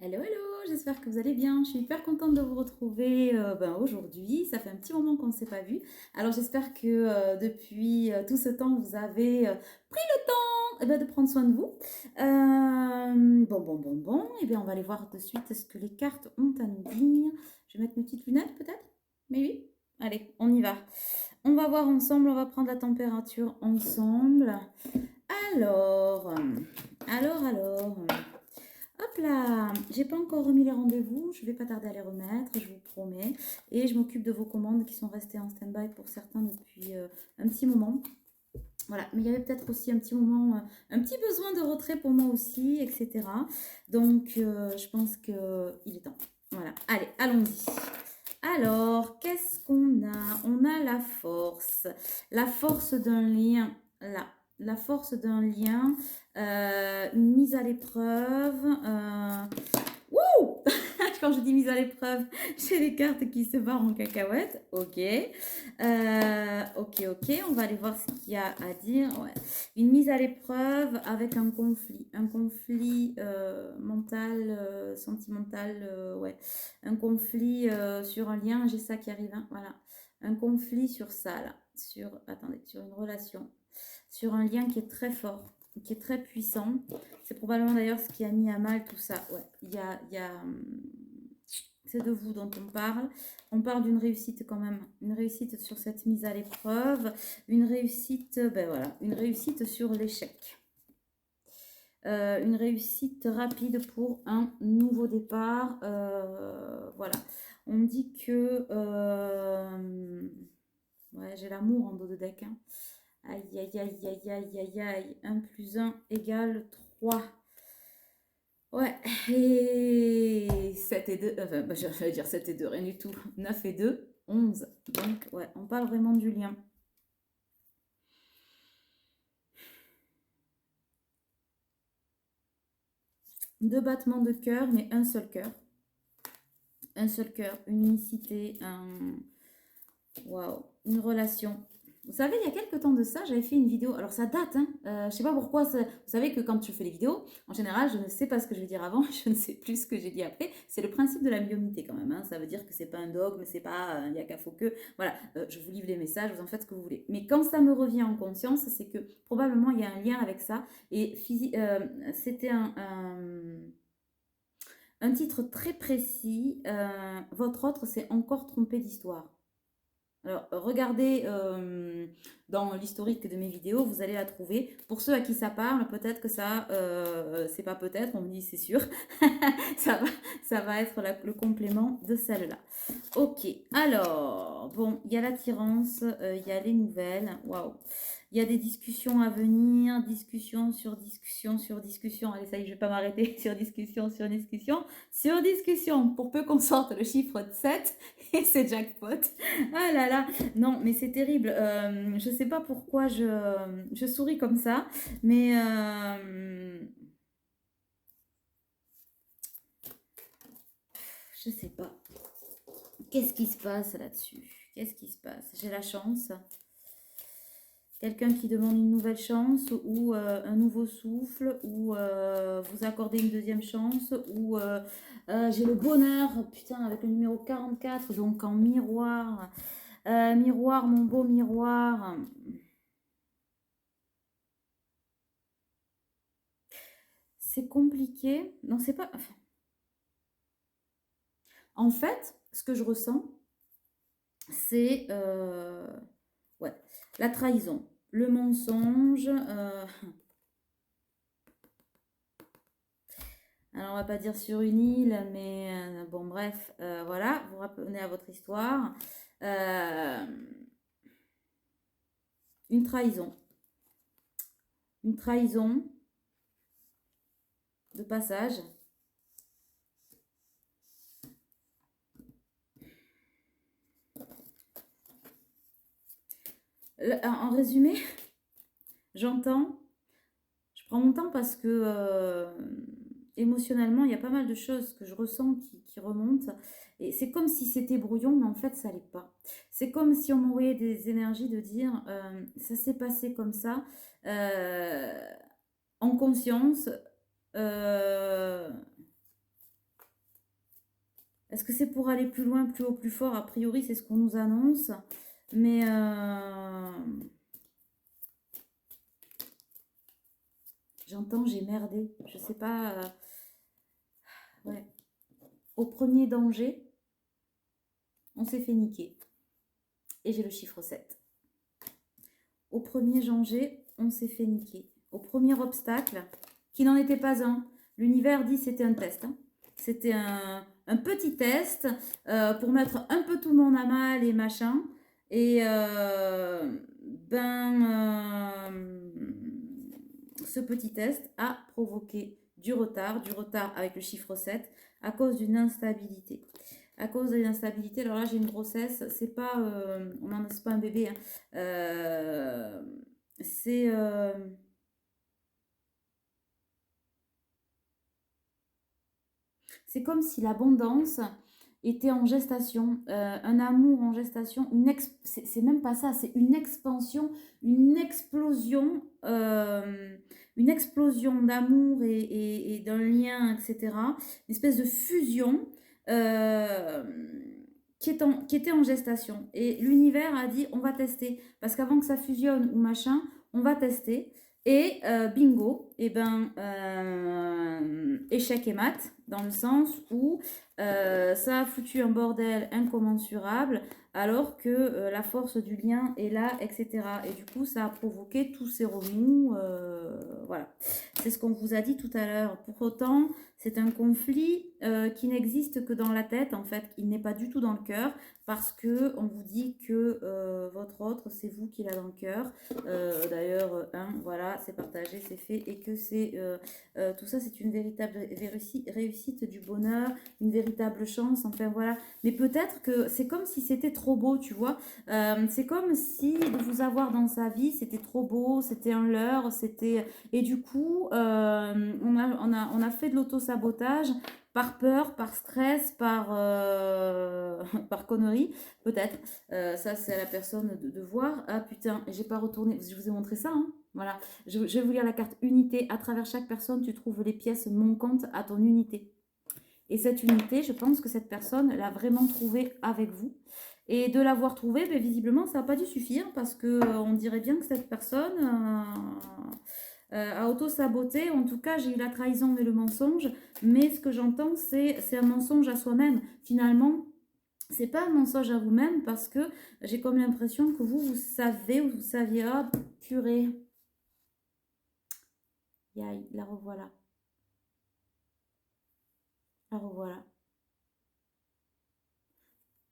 Hello, hello, j'espère que vous allez bien. Je suis hyper contente de vous retrouver aujourd'hui. Ça fait un petit moment qu'on ne s'est pas vu. Alors j'espère que depuis tout ce temps, vous avez pris le temps de prendre soin de vous. Bon. Eh bien, on va aller voir de suite ce que les cartes ont à nous dire. Je vais mettre mes petites lunettes peut-être. Mais oui. Allez, on y va. On va voir ensemble, on va prendre la température ensemble. Alors, alors. Hop là, j'ai pas encore remis les rendez-vous, je vais pas tarder à les remettre, je vous promets. Et je m'occupe de vos commandes qui sont restées en stand-by pour certains depuis un petit moment. Voilà, mais il y avait peut-être aussi un petit moment, un petit besoin de retrait pour moi aussi, etc. Donc je pense qu'il est temps. Voilà, allez, allons-y. Alors, qu'est-ce qu'on a? On a la force. La force d'un lien, là. La force d'un lien, une mise à l'épreuve. Wouh! Quand je dis mise à l'épreuve, j'ai les cartes qui se barrent en cacahuète. Ok. Ok. On va aller voir ce qu'il y a à dire. Ouais. Une mise à l'épreuve avec un conflit. Un conflit mental, sentimental. Ouais. Un conflit sur un lien. J'ai ça qui arrive, hein. Voilà. Un conflit sur ça, là. Attendez, sur une relation. Sur un lien qui est très fort, qui est très puissant. C'est probablement d'ailleurs ce qui a mis à mal tout ça. Ouais, c'est de vous dont on parle. On parle d'une réussite quand même, une réussite sur cette mise à l'épreuve, une réussite, ben voilà, une réussite sur l'échec. Une réussite rapide pour un nouveau départ. Voilà. On dit que... ouais, j'ai l'amour en dos de deck, hein. Aïe. 1 plus 1 égale 3. Ouais, et 7 et 2, enfin, bah, j'allais dire 7 et 2, rien du tout. 9 et 2, 11. Donc, ouais, on parle vraiment du lien. Deux battements de cœur, mais un seul cœur. Un seul cœur, une unicité, waouh, une relation. Vous savez, il y a quelques temps de ça, j'avais fait une vidéo. Alors ça date, hein. Je sais pas pourquoi. Vous savez que quand je fais les vidéos, en général, je ne sais pas ce que je vais dire avant, je ne sais plus ce que j'ai dit après. C'est le principe de la médiumnité quand même, hein. Ça veut dire que c'est pas un dogme, c'est pas il n'y a qu'à faut que. Voilà, je vous livre les messages, vous en faites ce que vous voulez. Mais quand ça me revient en conscience, c'est que probablement il y a un lien avec ça. Et c'était un titre très précis. Votre autre s'est encore trompé d'histoire. Alors, regardez dans l'historique de mes vidéos, vous allez la trouver. Pour ceux à qui ça parle, peut-être que ça, c'est pas peut-être, on me dit c'est sûr, ça va, ça va être le complément de celle-là. Ok, alors, bon, il y a l'attirance, il y a les nouvelles, waouh. Il y a des discussions à venir, discussion sur discussion sur discussion. Allez, ça y est, je vais pas m'arrêter sur discussion sur discussion sur discussion. Pour peu qu'on sorte le chiffre de 7 et c'est jackpot. Ah là là, non, mais c'est terrible. Je sais pas pourquoi je souris comme ça, mais je sais pas. Qu'est-ce qui se passe là-dessus? Qu'est-ce qui se passe? J'ai la chance. Quelqu'un qui demande une nouvelle chance ou un nouveau souffle ou vous accordez une deuxième chance ou j'ai le bonheur, putain, avec le numéro 44, donc en miroir. Miroir, mon beau miroir. C'est compliqué. Non, c'est pas. Enfin, en fait, ce que je ressens, c'est ouais, la trahison, le mensonge. Alors, on va pas dire sur une île, mais bon, bref, voilà, vous revenez à votre histoire. Euh, une trahison. Une trahison de passage. En résumé, j'entends, je prends mon temps parce que émotionnellement, il y a pas mal de choses que je ressens qui remontent. Et c'est comme si c'était brouillon, mais en fait, ça l'est pas. C'est comme si on m'envoyait des énergies de dire, ça s'est passé comme ça, euh, en conscience. euh, Est-ce que c'est pour aller plus loin, plus haut, plus fort? A priori, c'est ce qu'on nous annonce. Mais j'entends, j'ai merdé. Je sais pas. Ouais. Au premier danger, on s'est fait niquer. Et j'ai le chiffre 7. Au premier danger, on s'est fait niquer. Au premier obstacle, qui n'en était pas un. L'univers dit c'était un test. Hein. C'était un petit test pour mettre un peu tout le monde à mal et machin. Et ce petit test a provoqué du retard avec le chiffre 7 à cause d'une instabilité. À cause de l'instabilité, alors là j'ai une grossesse, c'est pas, c'est pas un bébé, hein. C'est c'est comme si l'abondance était en gestation, un amour en gestation, c'est même pas ça, c'est une expansion, une explosion d'amour et d'un lien, etc. Une espèce de fusion euh, qui était en gestation. Et l'univers a dit, on va tester, parce qu'avant que ça fusionne ou machin, on va tester. Et bingo, et ben échec et mat, dans le sens où ça a foutu un bordel incommensurable, alors que la force du lien est là, etc. Et du coup, ça a provoqué tous ces remous. Voilà. C'est ce qu'on vous a dit tout à l'heure. Pour autant, c'est un conflit qui n'existe que dans la tête, en fait. Il n'est pas du tout dans le cœur, parce que on vous dit que votre autre, c'est vous qui l'a dans le cœur. D'ailleurs, voilà, c'est partagé, c'est fait, et que c'est tout ça, c'est une véritable réussite du bonheur, une véritable chance, enfin voilà. Mais peut-être que c'est comme si c'était trop beau, tu vois. C'est comme si de vous avoir dans sa vie, c'était trop beau, c'était un leurre, c'était... Et du coup, on a fait de l'auto-sabotage par peur, par stress, par connerie, peut-être. Ça, c'est à la personne de voir. Ah putain, j'ai pas retourné, je vous ai montré ça, hein. Voilà, je vais vous lire la carte unité. À travers chaque personne, tu trouves les pièces manquantes à ton unité. Et cette unité, je pense que cette personne l'a vraiment trouvée avec vous. Et de l'avoir trouvée, ben, visiblement, ça n'a pas dû suffire parce que on dirait bien que cette personne a auto-saboté. En tout cas, j'ai eu la trahison et le mensonge. Mais ce que j'entends, c'est un mensonge à soi-même. Finalement, c'est pas un mensonge à vous-même parce que j'ai comme l'impression que vous savez ou vous saviez, ah, purée. Yaï, la revoilà. La revoilà.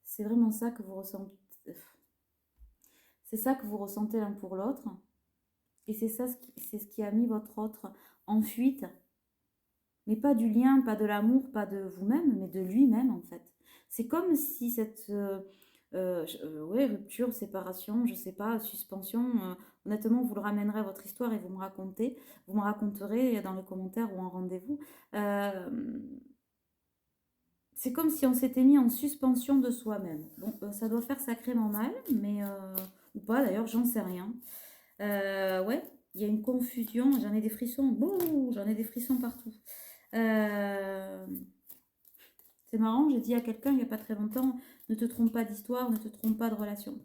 C'est vraiment ça que vous ressentez. C'est ça que vous ressentez l'un pour l'autre. Et c'est ça, c'est ce qui a mis votre autre en fuite. Mais pas du lien, pas de l'amour, pas de vous-même, mais de lui-même en fait. C'est comme si cette ouais, rupture, séparation, je sais pas, suspension, honnêtement, vous le ramènerez à votre histoire et vous me raconterez dans les commentaires ou en rendez-vous. C'est comme si on s'était mis en suspension de soi-même. Bon, ça doit faire sacrément mal, mais ou pas d'ailleurs, j'en sais rien. Ouais, il y a une confusion, j'en ai des frissons, bouh, j'en ai des frissons partout. Euh, c'est marrant, j'ai dit à quelqu'un il n'y a pas très longtemps, ne te trompe pas d'histoire, ne te trompe pas de relation.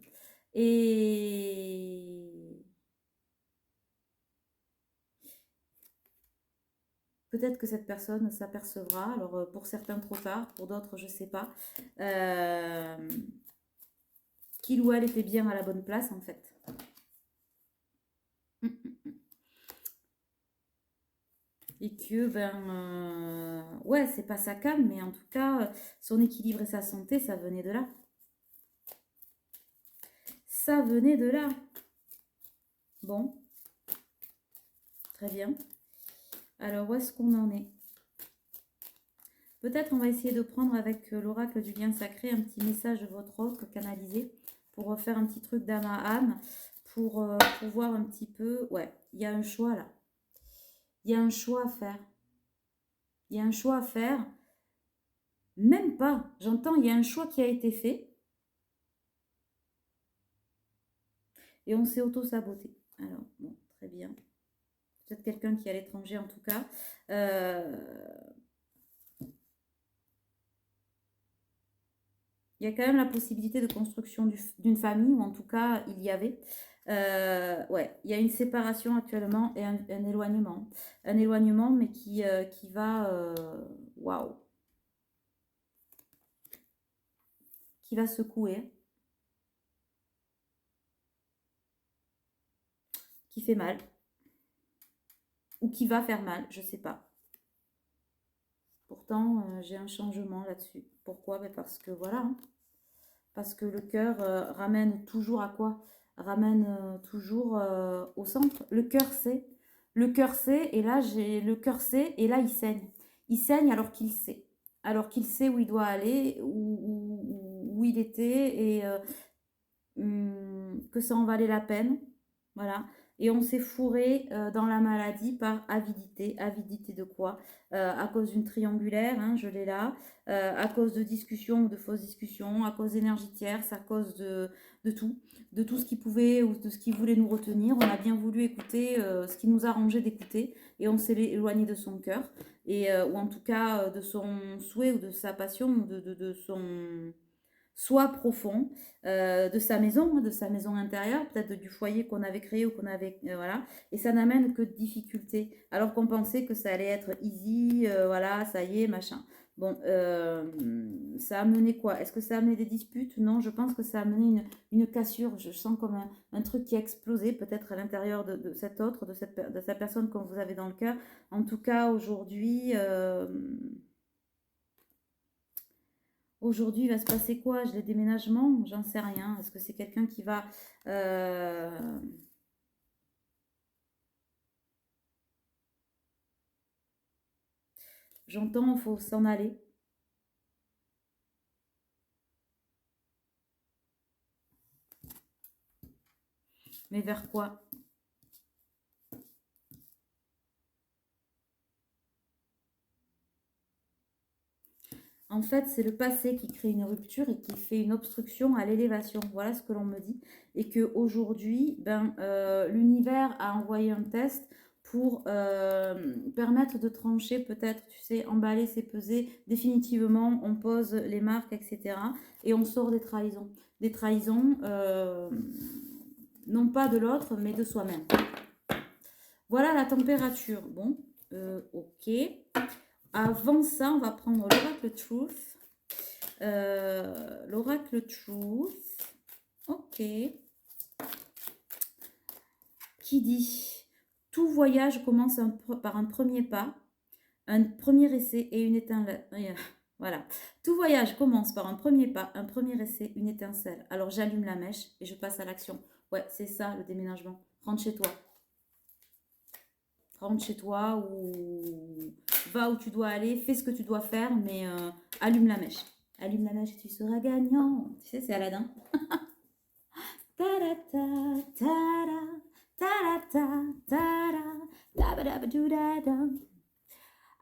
Et peut-être que cette personne s'apercevra, alors pour certains trop tard, pour d'autres je sais pas, qu'il ou elle était bien à la bonne place en fait. Et que, ouais, c'est pas sa cam, mais en tout cas, son équilibre et sa santé, ça venait de là. Ça venait de là. Bon, très bien. Alors, où est-ce qu'on en est? Peut-être on va essayer de prendre avec l'oracle du lien sacré un petit message de votre autre canalisé pour refaire un petit truc d'âme à âme, pour voir un petit peu. Ouais, il y a un choix là. Il y a un choix à faire. Il y a un choix à faire. Même pas. J'entends, il y a un choix qui a été fait et on s'est auto-saboté. Alors, bon, très bien. Peut-être quelqu'un qui est à l'étranger en tout cas. il y a quand même la possibilité de construction d'une famille, ou en tout cas, il y avait. Ouais, il y a une séparation actuellement et un éloignement. Un éloignement, mais qui va... Waouh! Qui va secouer, qui fait mal, ou qui va faire mal, je sais pas. Pourtant, j'ai un changement là-dessus. Pourquoi? Ben parce que voilà, hein. Parce que le cœur ramène toujours à quoi? Ramène toujours au centre. Le cœur sait, et là j'ai le cœur sait, et là il saigne. Il saigne alors qu'il sait. Alors qu'il sait où il doit aller, où il était, et que ça en valait la peine. Voilà. Et on s'est fourré dans la maladie par avidité. Avidité de quoi? À cause d'une triangulaire, hein, je l'ai là, à cause de discussions ou de fausses discussions, à cause d'énergie tierce, à cause de tout ce qui pouvait ou de ce qui voulait nous retenir. On a bien voulu écouter ce qui nous arrangeait d'écouter, et on s'est éloigné de son cœur, et, ou en tout cas de son souhait ou de sa passion, ou de son soit profond, de sa maison intérieure, peut-être du foyer qu'on avait créé ou qu'on avait, voilà, et ça n'amène que de difficultés, alors qu'on pensait que ça allait être easy, voilà, ça y est, machin. Bon, ça a amené quoi? Est-ce que ça a amené des disputes? Non, je pense que ça a amené une cassure. Je sens comme un truc qui a explosé, peut-être à l'intérieur de cet autre, de cette personne que vous avez dans le cœur. En tout cas, aujourd'hui, aujourd'hui, il va se passer quoi? Les déménagements? J'en sais rien. Est-ce que c'est quelqu'un qui va... J'entends, il faut s'en aller. Mais vers quoi? En fait, c'est le passé qui crée une rupture et qui fait une obstruction à l'élévation. Voilà ce que l'on me dit. Et qu'aujourd'hui, ben, l'univers a envoyé un test pour permettre de trancher, peut-être, tu sais, emballer, c'est peser. Définitivement, on pose les marques, etc. Et on sort des trahisons. Des trahisons, non pas de l'autre, mais de soi-même. Voilà la température. Bon, ok. Avant ça, on va prendre l'oracle Truth. L'oracle Truth. Ok. Qui dit tout voyage commence par un premier pas, un premier essai et une étincelle. Voilà. Tout voyage commence par un premier pas, un premier essai, une étincelle. Alors j'allume la mèche et je passe à l'action. Ouais, c'est ça le déménagement. Rentre chez toi. Rentre chez toi, ou va où tu dois aller, fais ce que tu dois faire, mais allume la mèche. Allume la mèche et tu seras gagnant. Tu sais, c'est Aladdin.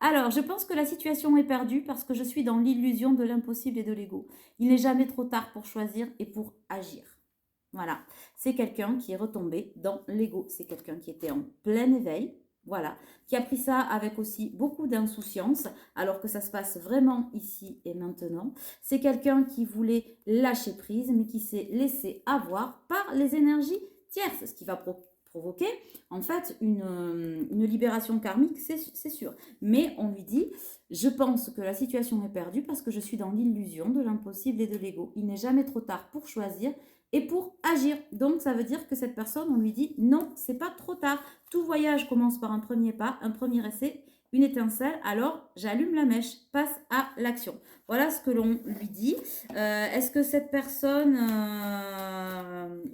Alors, je pense que la situation est perdue parce que je suis dans l'illusion de l'impossible et de l'ego. Il n'est jamais trop tard pour choisir et pour agir. Voilà, c'est quelqu'un qui est retombé dans l'ego. C'est quelqu'un qui était en plein éveil, voilà, qui a pris ça avec aussi beaucoup d'insouciance, alors que ça se passe vraiment ici et maintenant. C'est quelqu'un qui voulait lâcher prise, mais qui s'est laissé avoir par les énergies tierces, ce qui va provoquer en fait une libération karmique, c'est sûr. Mais on lui dit, je pense que la situation est perdue parce que je suis dans l'illusion de l'impossible et de l'ego. Il n'est jamais trop tard pour choisir et pour agir. Donc ça veut dire que cette personne, on lui dit non, c'est pas trop tard. Tout voyage commence par un premier pas, un premier essai, une étincelle. Alors j'allume la mèche, passe à l'action. Voilà ce que l'on lui dit. Est-ce que cette personne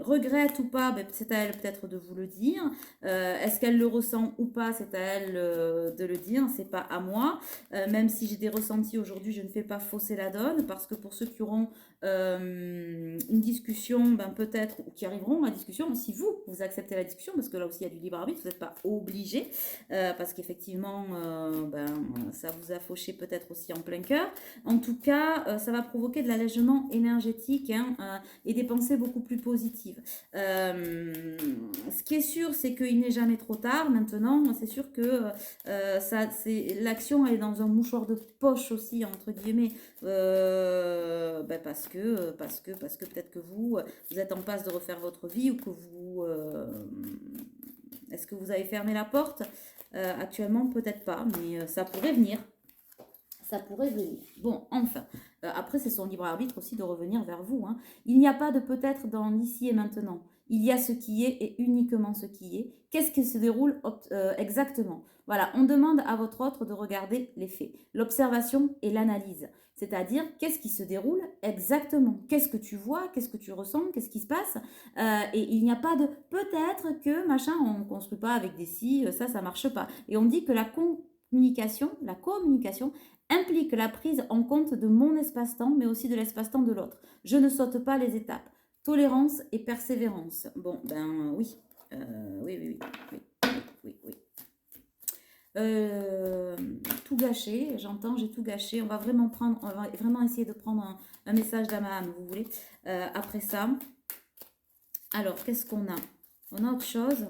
regrette ou pas? Ben, c'est à elle peut-être de vous le dire. Est-ce qu'elle le ressent ou pas? C'est à elle de le dire. C'est pas à moi. Même si j'ai des ressentis aujourd'hui, je ne fais pas fausser la donne, parce que pour ceux qui auront une discussion, ben peut-être, ou qui arriveront à la discussion, si vous acceptez la discussion, parce que là aussi il y a du libre arbitre, vous n'êtes pas obligé, parce qu'effectivement ça vous a fauché peut-être aussi en plein cœur. En tout cas, ça va provoquer de l'allègement énergétique et des pensées beaucoup plus positives. Ce qui est sûr, c'est qu'il n'est jamais trop tard. Maintenant, c'est sûr que l'action est dans un mouchoir de poche aussi, entre guillemets, parce que peut-être que vous êtes en passe de refaire votre vie ou que vous... est-ce que vous avez fermé la porte? Actuellement, peut-être pas, mais ça pourrait venir. Ça pourrait venir. Bon, enfin. Après, c'est son libre arbitre aussi de revenir vers vous. Il n'y a pas de peut-être dans l'ici et maintenant. Il y a ce qui est et uniquement ce qui est. Qu'est-ce qui se déroule exactement? Voilà, on demande à votre autre de regarder les faits, l'observation et l'analyse. C'est-à-dire, qu'est-ce qui se déroule exactement? Qu'est-ce que tu vois? Qu'est-ce que tu ressens? Qu'est-ce qui se passe? Et il n'y a pas de peut-être que machin, on ne construit pas avec des si, ça marche pas. Et on dit que la communication implique la prise en compte de mon espace-temps, mais aussi de l'espace-temps de l'autre. Je ne saute pas les étapes. Tolérance et persévérance. Bon, oui. Oui. Tout gâché, j'entends, j'ai tout gâché. On va vraiment essayer de prendre un message d'Amaam, vous voulez. Après ça, alors, qu'est-ce qu'on a? On a autre chose.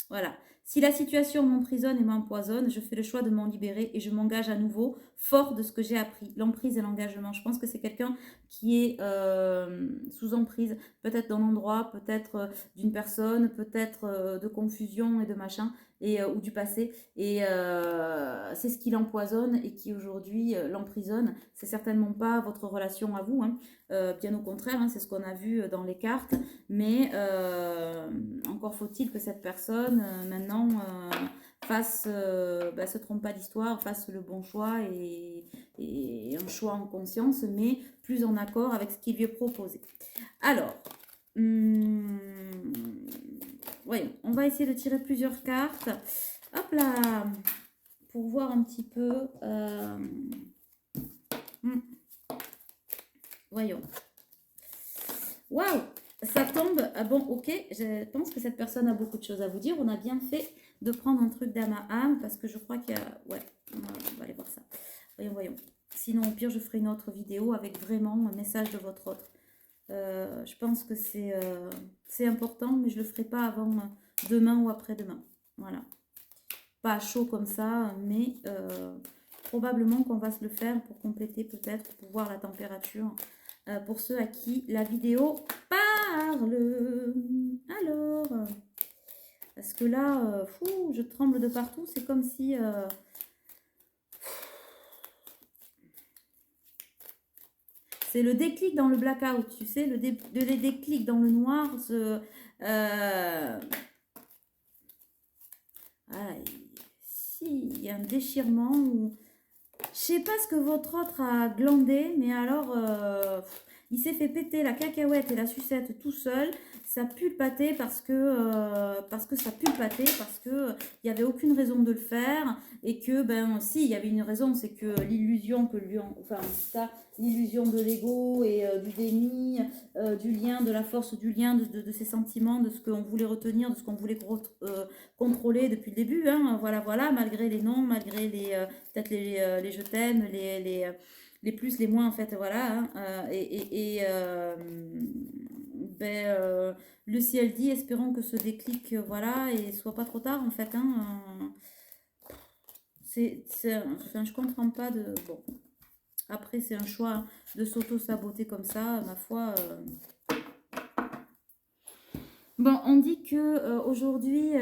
Voilà. Si la situation m'emprisonne et m'empoisonne, je fais le choix de m'en libérer et je m'engage à nouveau, fort de ce que j'ai appris. L'emprise et l'engagement. Je pense que c'est quelqu'un qui est sous emprise, peut-être d'un endroit, peut-être d'une personne, peut-être de confusion et de machin, ou du passé. Et c'est ce qui l'empoisonne et qui aujourd'hui l'emprisonne. C'est certainement pas votre relation à vous, bien au contraire, c'est ce qu'on a vu dans les cartes. Mais encore faut-il que cette personne, maintenant, se trompe pas d'histoire, fasse le bon choix et un choix en conscience, mais plus en accord avec ce qui lui est proposé. Alors, voyons, on va essayer de tirer plusieurs cartes. Hop là, pour voir un petit peu. Voyons. Waouh! Ça tombe, bon ok, je pense que cette personne a beaucoup de choses à vous dire. On a bien fait de prendre un truc d'Amaam parce que je crois qu'il y a... Ouais, on va aller voir ça. Voyons. Sinon, au pire, je ferai une autre vidéo avec vraiment un message de votre autre. Je pense que c'est important, mais je ne le ferai pas avant demain ou après-demain. Voilà. Pas chaud comme ça, mais probablement qu'on va se le faire pour compléter peut-être, pour voir la température. Pour ceux à qui la vidéo parle. Alors, parce que là, je tremble de partout. C'est comme si... c'est le déclic dans le blackout, tu sais, le déclic dans le noir. Il y a un déchirement ou... Je sais pas ce que votre autre a glandé, mais alors il s'est fait péter la cacahuète et la sucette tout seul. Ça pue le pâté parce que ça pue le pâté, parce que il n'y avait aucune raison de le faire et que si il y avait une raison, c'est que l'illusion l'illusion de l'ego et du déni, du lien, de la force du lien, de ses sentiments, de ce qu'on voulait retenir, de ce qu'on voulait contrôler depuis le début. Voilà, malgré les noms, malgré peut-être les je t'aime, les plus, les moins en fait, voilà. Le ciel dit, espérons que ce déclic, voilà, et soit pas trop tard en fait. Je comprends pas de... Bon, après c'est un choix de s'auto-saboter comme ça, ma foi... Bon, on dit que aujourd'hui,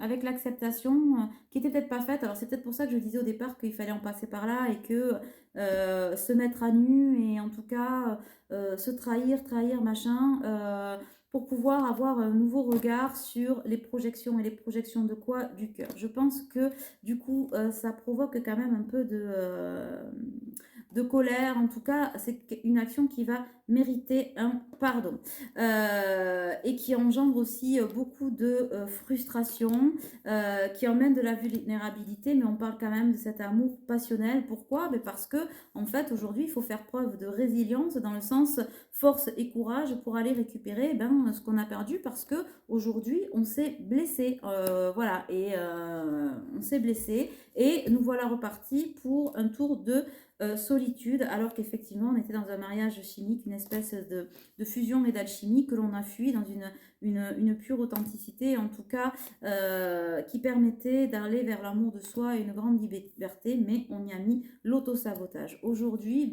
avec l'acceptation, qui était peut-être pas faite, alors c'est peut-être pour ça que je disais au départ qu'il fallait en passer par là et que se mettre à nu et en tout cas se trahir, machin, pour pouvoir avoir un nouveau regard sur les projections et les projections de quoi? Du cœur. Je pense que du coup, ça provoque quand même un peu de colère. En tout cas, c'est une action qui va mériter un pardon. Et qui engendre aussi beaucoup de frustration, qui emmène de la vulnérabilité, mais on parle quand même de cet amour passionnel. Pourquoi? Ben parce que, en fait, aujourd'hui, il faut faire preuve de résilience dans le sens force et courage pour aller récupérer ce qu'on a perdu, parce que aujourd'hui on s'est blessé, voilà, et on s'est blessé et nous voilà repartis pour un tour de solitude, alors qu'effectivement on était dans un mariage chimique, une espèce de fusion et d'alchimie que l'on a fui dans une pure authenticité, en tout cas qui permettait d'aller vers l'amour de soi et une grande liberté, mais on y a mis l'auto-sabotage. Aujourd'hui,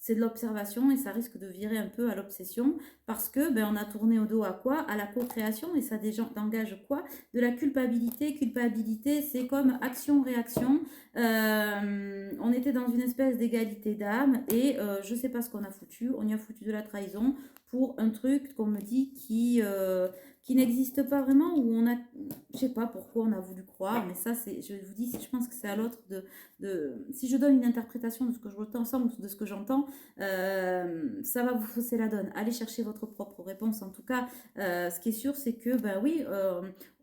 c'est de l'observation et ça risque de virer un peu à l'obsession, parce que on a tourné au dos à quoi? À la co-création, et ça engage quoi? De la culpabilité. Culpabilité, c'est comme action-réaction. On était dans une espèce d'égalité d'âme et je sais pas ce qu'on a foutu. On y a foutu de la trahison pour un truc qu'on me dit qui n'existe pas vraiment, où on a, je sais pas pourquoi on a voulu croire, mais ça c'est, je vous dis, je pense que c'est à l'autre si je donne une interprétation de ce que je ressens ou de ce que j'entends, ça va vous fausser la donne. Allez chercher votre propre réponse. En tout cas, ce qui est sûr, c'est que oui,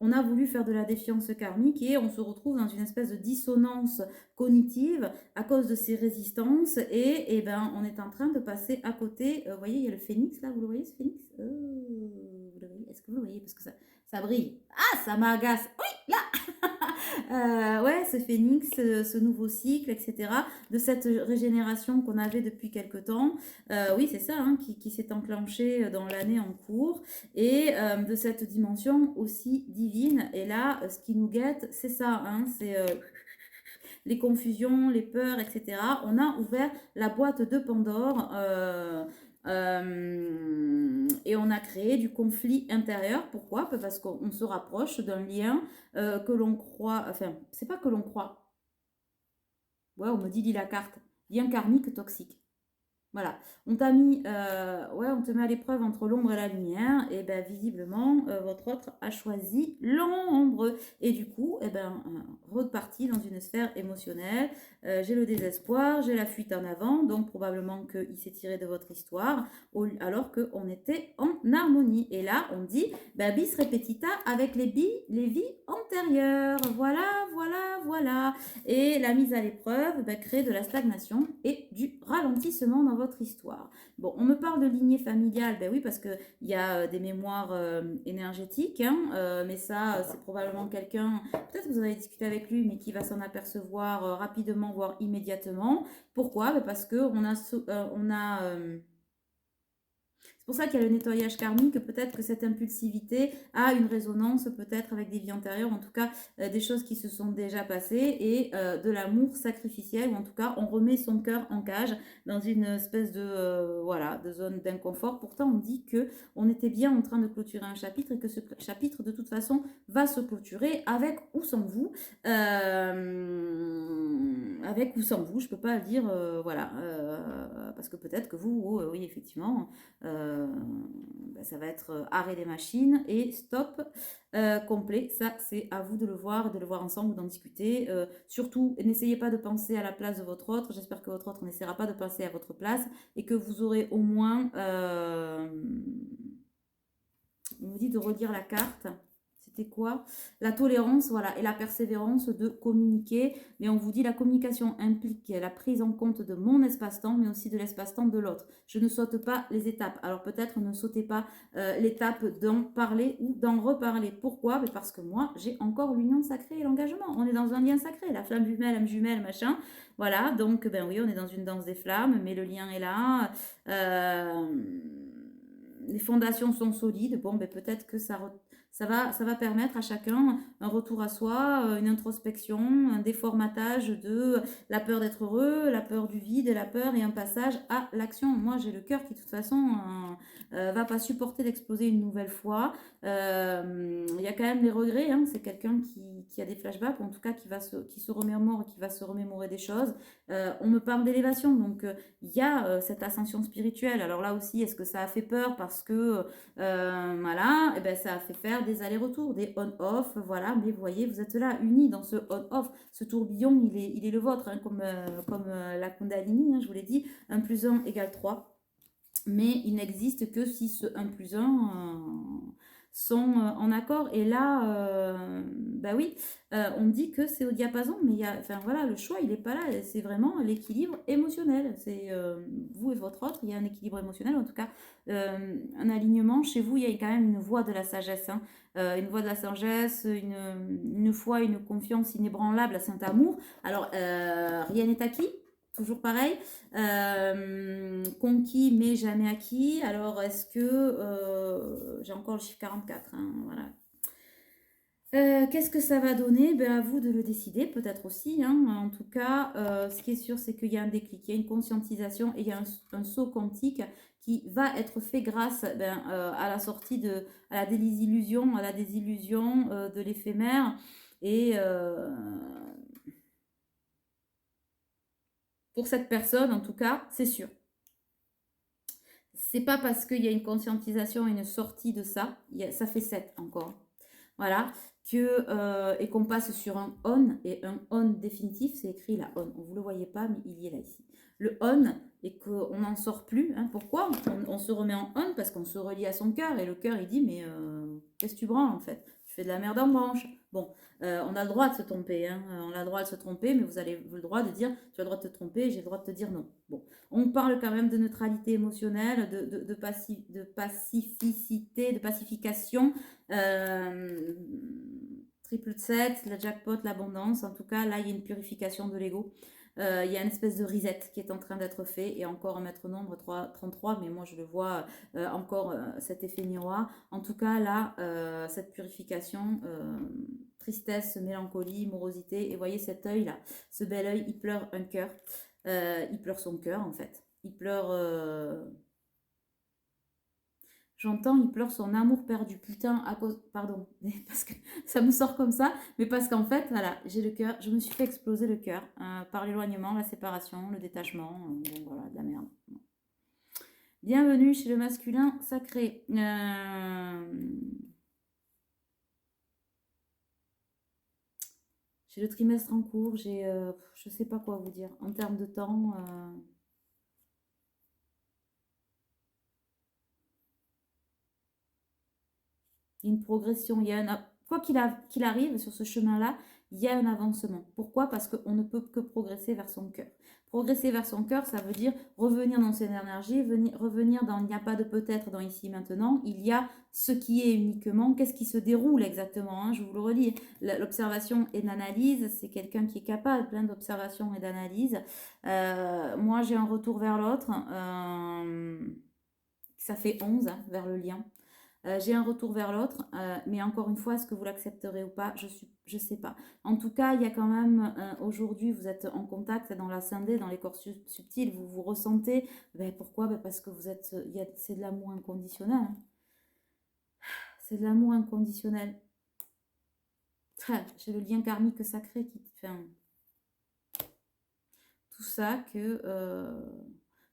on a voulu faire de la défiance karmique et on se retrouve dans une espèce de dissonance cognitive à cause de ces résistances, et on est en train de passer à côté. Vous voyez, il y a le phénix là, vous le voyez ce phénix? Vous le voyez? Est-ce que vous le voyez? Parce que ça brille. Ah, ça m'agace. Oui, là. Ouais, ce phénix, ce nouveau cycle, etc., de cette régénération qu'on avait depuis quelque temps, oui, c'est ça, hein, qui s'est enclenché dans l'année en cours, et de cette dimension aussi divine. Et là, ce qui nous guette, c'est ça, hein, c'est les confusions, les peurs, etc. On a ouvert la boîte de Pandore. Et on a créé du conflit intérieur. Pourquoi? Parce qu'on se rapproche d'un lien que l'on croit, enfin, c'est pas que l'on croit. Ouais, on me dit, lis la carte. Lien karmique toxique. Voilà, on t'a mis, ouais, on te met à l'épreuve entre l'ombre et la lumière, et visiblement, votre autre a choisi l'ombre, et du coup, reparti dans une sphère émotionnelle. J'ai le désespoir, j'ai la fuite en avant, donc probablement qu'il s'est tiré de votre histoire, alors qu'on était en harmonie. Et là, on dit, bis repetita avec les vies antérieures. Voilà, voilà, voilà. Et la mise à l'épreuve crée de la stagnation et du ralentissement dans votre histoire. Bon, on me parle de lignée familiale, oui, parce qu'il y a des mémoires énergétiques, hein, mais ça, c'est probablement quelqu'un, peut-être que vous en avez discuté avec lui, mais qui va s'en apercevoir rapidement, voire immédiatement. Pourquoi? Parce qu'on a... c'est pour ça qu'il y a le nettoyage karmique, peut-être que cette impulsivité a une résonance peut-être avec des vies antérieures, en tout cas des choses qui se sont déjà passées, et de l'amour sacrificiel, ou en tout cas on remet son cœur en cage dans une espèce de zone d'inconfort. Pourtant on dit que on était bien en train de clôturer un chapitre, et que ce chapitre de toute façon va se clôturer avec ou sans vous. Avec ou sans vous, je peux pas le dire, parce que peut-être que vous, oui effectivement, ça va être arrêt des machines et stop complet. Ça, c'est à vous de le voir, de le voir ensemble, d'en discuter. Surtout, n'essayez pas de penser à la place de votre autre. J'espère que votre autre n'essaiera pas de penser à votre place, et que vous aurez au moins... on me dit de redire la carte. C'était quoi? La tolérance, voilà, et la persévérance de communiquer. Mais on vous dit, la communication implique la prise en compte de mon espace-temps, mais aussi de l'espace-temps de l'autre. Je ne saute pas les étapes. Alors peut-être ne sautez pas l'étape d'en parler ou d'en reparler. Pourquoi? Parce que moi, j'ai encore l'union sacrée et l'engagement. On est dans un lien sacré. La flamme jumelle, âme jumelle, machin. Voilà, donc oui, on est dans une danse des flammes, mais le lien est là. Les fondations sont solides. Bon, peut-être que ça va permettre à chacun un retour à soi, une introspection, un déformatage de la peur d'être heureux, la peur du vide, la peur, et un passage à l'action. Moi, j'ai le cœur qui, de toute façon, va pas supporter d'exploser une nouvelle fois. Il y a quand même des regrets, hein. C'est quelqu'un qui a des flashbacks, ou en tout cas qui se remémore, qui va se remémorer des choses. On me parle d'élévation, donc il y a cette ascension spirituelle. Alors là aussi, est-ce que ça a fait peur parce que voilà, ça a fait faire des allers-retours, des on-off, voilà, mais vous voyez, vous êtes là, unis dans ce on-off. Ce tourbillon, il est le vôtre, hein, comme la Kundalini, hein, je vous l'ai dit, 1 plus 1 égale 3. Mais il n'existe que si ce 1 plus 1 sont en accord. Et là, bah oui, on dit que c'est au diapason, mais il y a, enfin voilà, le choix, il n'est pas là. C'est vraiment l'équilibre émotionnel. C'est vous et votre autre, il y a un équilibre émotionnel, en tout cas, un alignement. Chez vous, il y a quand même une voie de la sagesse, hein. Une voie de la sagesse, une foi, une confiance inébranlable à Saint-Amour. Alors, rien n'est acquis. Toujours pareil, conquis mais jamais acquis. Alors, est-ce que j'ai encore le chiffre 44, hein, voilà. Qu'est-ce que ça va donner? Ben, à vous de le décider, peut-être aussi, hein. En tout cas, ce qui est sûr, c'est qu'il y a un déclic, il y a une conscientisation et il y a un saut quantique qui va être fait grâce à la sortie à la désillusion, de l'éphémère. Et pour cette personne, en tout cas, c'est sûr. C'est pas parce qu'il y a une conscientisation et une sortie de ça, ça fait 7 encore. Voilà, et qu'on passe sur un on, et un on définitif, c'est écrit là, on. Vous ne le voyez pas, mais il y est là ici. Le on, et qu'on n'en sort plus. Hein. Pourquoi on se remet en on? Parce qu'on se relie à son cœur, et le cœur, il dit, mais qu'est-ce que tu branles en fait? Tu fais de la merde en branche. Bon, on a le droit de se tromper, hein. On a le droit de se tromper, mais vous avez le droit de dire, tu as le droit de te tromper, et j'ai le droit de te dire non. Bon, on parle quand même de neutralité émotionnelle, de pacificité, de pacification, triple de 7, la jackpot, l'abondance. En tout cas, là, il y a une purification de l'ego. Il y a une espèce de reset qui est en train d'être fait, et encore un maître nombre 33, mais moi je le vois encore cet effet miroir. En tout cas, là, cette purification, tristesse, mélancolie, morosité, et voyez cet œil là, ce bel œil, il pleure un cœur, il pleure son cœur en fait, il pleure. J'entends, il pleure son amour perdu. Putain, à cause. Pardon, parce que ça me sort comme ça. Mais parce qu'en fait, voilà, j'ai le cœur. Je me suis fait exploser le cœur par l'éloignement, la séparation, le détachement. Bon, voilà, de la merde. Bienvenue chez le masculin sacré. J'ai le trimestre en cours. Je sais pas quoi vous dire. En termes de temps. Une progression, quoi qu'il arrive sur ce chemin-là, il y a un avancement. Pourquoi? Parce qu'on ne peut que progresser vers son cœur. Progresser vers son cœur, ça veut dire revenir dans son énergie, revenir dans il n'y a pas de peut-être dans ici maintenant, il y a ce qui est uniquement, qu'est-ce qui se déroule exactement, hein, je vous le relis. L'observation et l'analyse, c'est quelqu'un qui est capable, plein d'observation et d'analyse. Moi, j'ai un retour vers l'autre, ça fait 11, hein, vers le lien. J'ai un retour vers l'autre, mais encore une fois, est-ce que vous l'accepterez ou pas? Je sais pas. En tout cas, il y a quand même, aujourd'hui, vous êtes en contact dans la scindée, dans les corps subtils, vous vous ressentez. Ben, pourquoi? Ben, parce que c'est de l'amour inconditionnel. Hein. C'est de l'amour inconditionnel. J'ai le lien karmique sacré qui fait tout ça que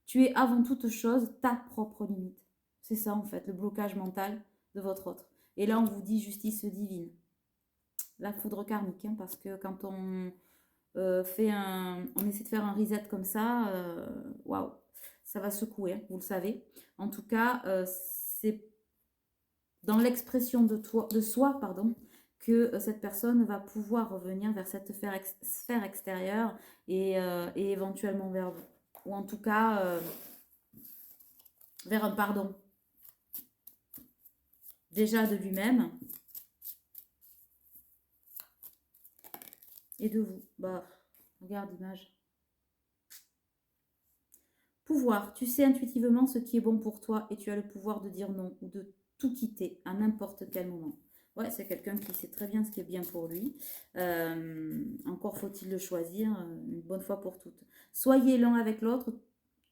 tu es avant toute chose ta propre limite. C'est ça en fait, le blocage mental de votre autre. Et là, on vous dit justice divine. La foudre karmique, hein, parce que quand on on essaie de faire un reset comme ça, waouh, ça va secouer, hein, vous le savez. En tout cas, c'est dans l'expression de soi, pardon, que cette personne va pouvoir revenir vers cette sphère extérieure et éventuellement vers vous. Ou en tout cas, vers un pardon. Déjà de lui-même et de vous. Bah, regarde l'image. Pouvoir. Tu sais intuitivement ce qui est bon pour toi et tu as le pouvoir de dire non ou de tout quitter à n'importe quel moment. Ouais, c'est quelqu'un qui sait très bien ce qui est bien pour lui. Encore faut-il le choisir une bonne fois pour toutes. Soyez l'un avec l'autre,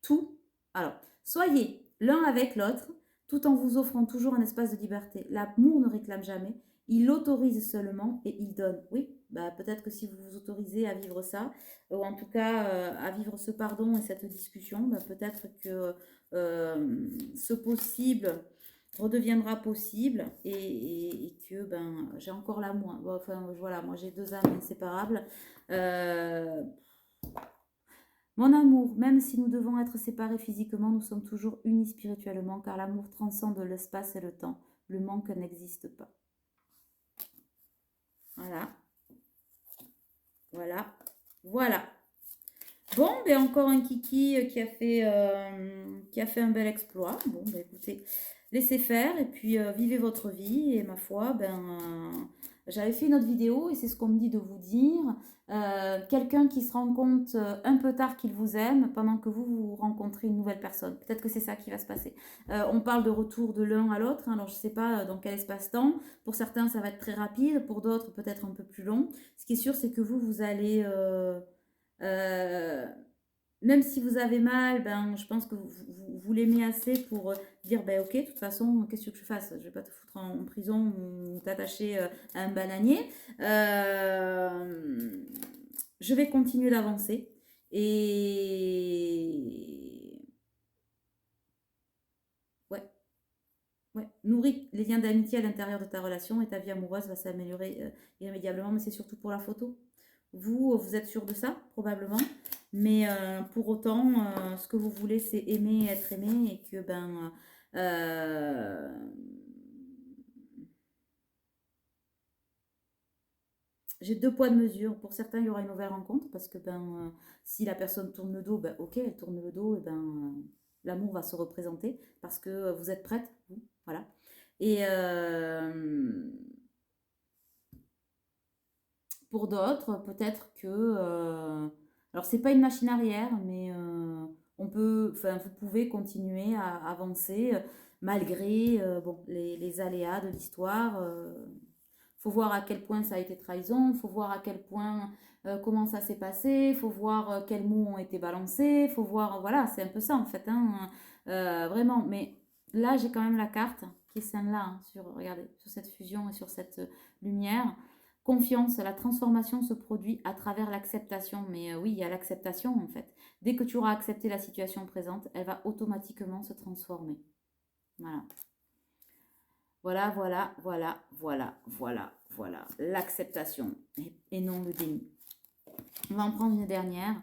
tout. Alors, soyez l'un avec l'autre, tout en vous offrant toujours un espace de liberté. L'amour ne réclame jamais, il autorise seulement et il donne. Oui, bah peut-être que si vous vous autorisez à vivre ça, ou en tout cas à vivre ce pardon et cette discussion, bah, peut-être que ce possible redeviendra possible et que ben, j'ai encore l'amour. Bon, enfin, voilà, moi j'ai deux âmes inséparables. Euh, Mon amour, même si nous devons être séparés physiquement, nous sommes toujours unis spirituellement, car l'amour transcende l'espace et le temps. Le manque n'existe pas. Voilà, voilà, voilà. Bon, ben encore un kiki qui a fait un bel exploit. Bon, ben écoutez, laissez faire et puis vivez votre vie. Et ma foi, j'avais fait une autre vidéo et c'est ce qu'on me dit de vous dire. Quelqu'un qui se rend compte un peu tard qu'il vous aime pendant que vous rencontrez une nouvelle personne. Peut-être que c'est ça qui va se passer. On parle de retour de l'un à l'autre. Hein, alors je ne sais pas dans quel espace-temps. Pour certains, ça va être très rapide. Pour d'autres, peut-être un peu plus long. Ce qui est sûr, c'est que vous allez... euh, même si vous avez mal, ben, je pense que vous l'aimez assez pour dire, ben ok, de toute façon, qu'est-ce que je fasse? Je vais pas te foutre en prison ou t'attacher à un bananier. Euh, je vais continuer d'avancer. Et ouais, ouais, nourris les liens d'amitié à l'intérieur de ta relation et ta vie amoureuse va s'améliorer irrémédiablement, mais c'est surtout pour la photo. Vous êtes sûr de ça, probablement. Mais pour autant, ce que vous voulez, c'est aimer et être aimé et que euh, j'ai deux poids de mesure. Pour certains, il y aura une nouvelle rencontre parce que si la personne tourne le dos, ben ok, elle tourne le dos et l'amour va se représenter parce que vous êtes prête, vous, voilà. Et pour d'autres, peut-être que alors c'est pas une machine arrière, mais enfin, vous pouvez continuer à avancer malgré bon, les aléas de l'histoire. Faut voir à quel point ça a été trahison, faut voir à quel point comment ça s'est passé, faut voir quels mots ont été balancés, faut voir, voilà, c'est un peu ça en fait, hein, vraiment. Mais là, j'ai quand même la carte qui est celle-là, hein, regardez, sur cette fusion et sur cette lumière. Confiance, la transformation se produit à travers l'acceptation. Mais oui, il y a l'acceptation en fait. Dès que tu auras accepté la situation présente, elle va automatiquement se transformer. Voilà. Voilà, voilà, voilà, voilà, voilà, voilà. L'acceptation et non le déni. On va en prendre une dernière.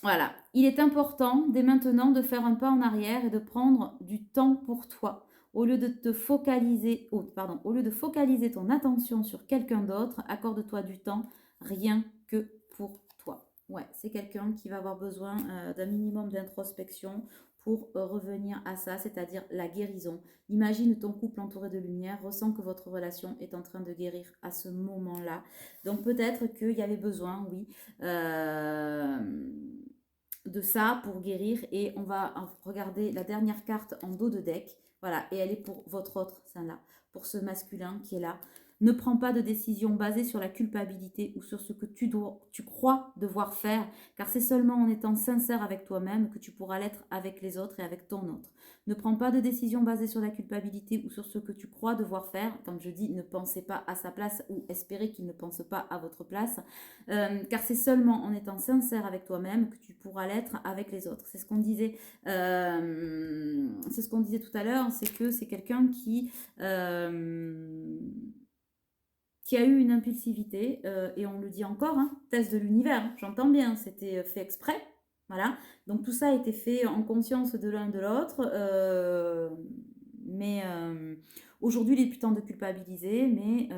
Voilà. Il est important dès maintenant de faire un pas en arrière et de prendre du temps pour toi. Au lieu de te focaliser, au lieu de focaliser ton attention sur quelqu'un d'autre, accorde-toi du temps rien que pour toi. Ouais, c'est quelqu'un qui va avoir besoin d'un minimum d'introspection pour revenir à ça, c'est-à-dire la guérison. Imagine ton couple entouré de lumière, ressens que votre relation est en train de guérir à ce moment-là. Donc peut-être qu'il y avait besoin, oui, euh, de ça pour guérir. Et on va regarder la dernière carte en dos de deck. Voilà, et elle est pour votre autre, celle-là, pour ce masculin qui est là. Ne prends pas de décision basée sur la culpabilité ou sur ce que tu crois devoir faire, car c'est seulement en étant sincère avec toi-même que tu pourras l'être avec les autres et avec ton autre. Ne prends pas de décision basée sur la culpabilité ou sur ce que tu crois devoir faire. Comme je dis, ne pensez pas à sa place ou espérez qu'il ne pense pas à votre place, car c'est seulement en étant sincère avec toi-même que tu pourras l'être avec les autres. C'est ce qu'on disait, c'est ce qu'on disait tout à l'heure, c'est que c'est quelqu'un qui a eu une impulsivité, et on le dit encore, hein, test de l'univers, hein, j'entends bien, c'était fait exprès, voilà. Donc tout ça a été fait en conscience de l'un et de l'autre, mais aujourd'hui il est plus temps de culpabiliser, mais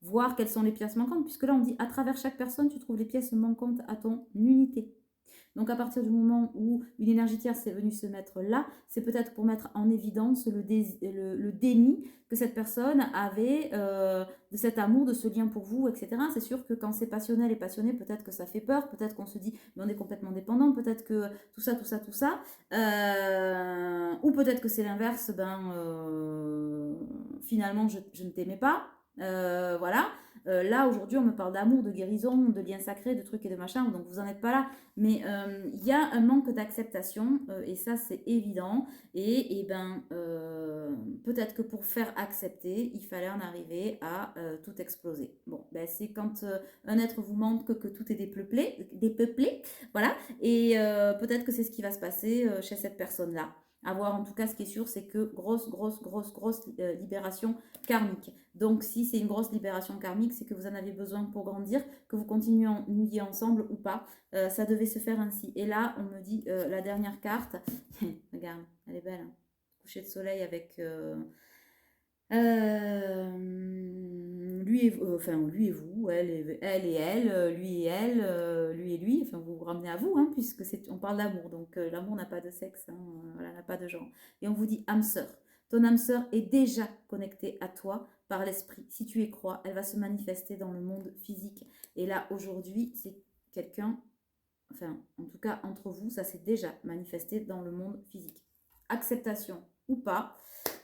voir quelles sont les pièces manquantes, puisque là on dit à travers chaque personne tu trouves les pièces manquantes à ton unité. Donc à partir du moment où une énergie tierce est venue se mettre là, c'est peut-être pour mettre en évidence le déni que cette personne avait de cet amour, de ce lien pour vous, etc. C'est sûr que quand c'est passionnel et passionné, peut-être que ça fait peur, peut-être qu'on se dit mais on est complètement dépendant, peut-être que tout ça, tout ça, tout ça. Ou peut-être que c'est l'inverse, finalement je ne t'aimais pas. Voilà. Là, aujourd'hui, on me parle d'amour, de guérison, de liens sacrés, de trucs et de machins, donc vous n'en êtes pas là. Mais il y a un manque d'acceptation, et ça, c'est évident. Et ben, peut-être que pour faire accepter, il fallait en arriver à tout exploser. Bon, ben, c'est quand un être vous manque que tout est dépeuplé, voilà. Et peut-être que c'est ce qui va se passer chez cette personne-là. À voir, en tout cas, ce qui est sûr, c'est que grosse libération karmique. Donc, si c'est une grosse libération karmique, c'est que vous en avez besoin pour grandir, que vous continuiez ensemble ou pas. Ça devait se faire ainsi. Et là, on me dit la dernière carte. Regarde, elle est belle, hein. Coucher de soleil avec lui et vous, elle et elle, lui et elle, lui et lui. Enfin, vous vous ramenez à vous, hein, puisque on parle d'amour. Donc, l'amour n'a pas de sexe, hein, voilà, n'a pas de genre. Et on vous dit âme sœur. Ton âme sœur est déjà connectée à toi par l'esprit. Si tu y crois, elle va se manifester dans le monde physique. Et là, aujourd'hui, c'est quelqu'un, enfin, en tout cas, entre vous, ça s'est déjà manifesté dans le monde physique. Acceptation ou pas.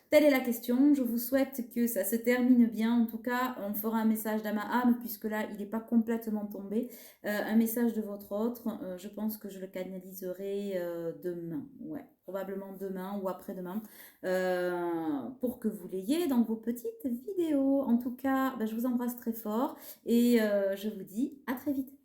Telle est la question. Je vous souhaite que ça se termine bien. En tout cas, on fera un message d'âme à âme, puisque là, il n'est pas complètement tombé. Un message de votre autre. Je pense que je le canaliserai demain. Ouais, probablement demain ou après-demain. Pour que vous l'ayez dans vos petites vidéos. En tout cas, ben, je vous embrasse très fort. Et je vous dis à très vite.